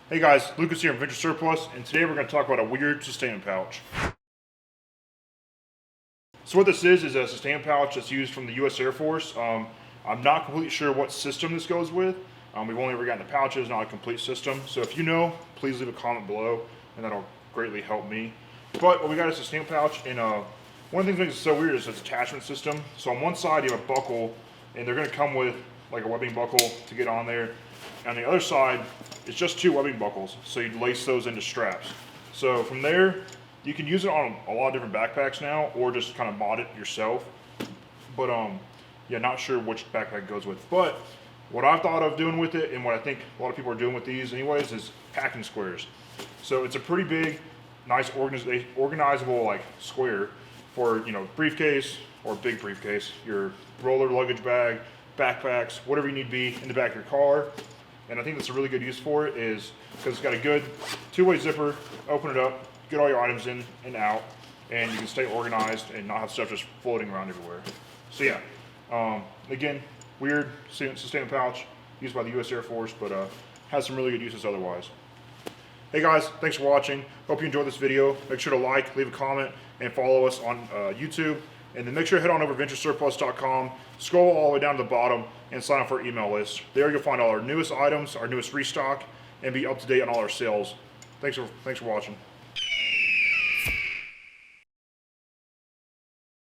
Hey guys, Lucas here from Venture Surplus, and today we're going to talk about a weird sustainment pouch. So what this is a sustainment pouch that's used from the US Air Force. I'm not completely sure what system this goes with. We've only ever gotten the pouches, not a complete system. So if you know, please leave a comment below, and that'll greatly help me. But what we got is a sustainment pouch, and one of the things that makes it so weird is its attachment system. So on one side you have a buckle, and they're going to come with like a webbing buckle to get on there. On the other side, it's just two webbing buckles, so you'd lace those into straps. So from there, you can use it on a lot of different backpacks now, or just kind of mod it yourself. But yeah, not sure which backpack goes with. But what I've thought of doing with it, and what I think a lot of people are doing with these anyways, is packing squares. So it's a pretty big, nice organizable like square for, you know, briefcase or big briefcase, your roller luggage bag, backpacks, whatever you need to be in the back of your car. And I think that's a really good use for it is because it's got a good two-way zipper. Open it up, get all your items in and out, and you can stay organized and not have stuff just floating around everywhere. So yeah, again, weird sustainment pouch used by the US Air Force, but has some really good uses otherwise. Hey guys, thanks for watching. Hope you enjoyed this video. Make sure to like, leave a comment, and follow us on YouTube. And then make sure to head on over to venturesurplus.com, scroll all the way down to the bottom, and sign up for our email list. There you'll find all our newest items, our newest restock, and be up to date on all our sales. Thanks for watching.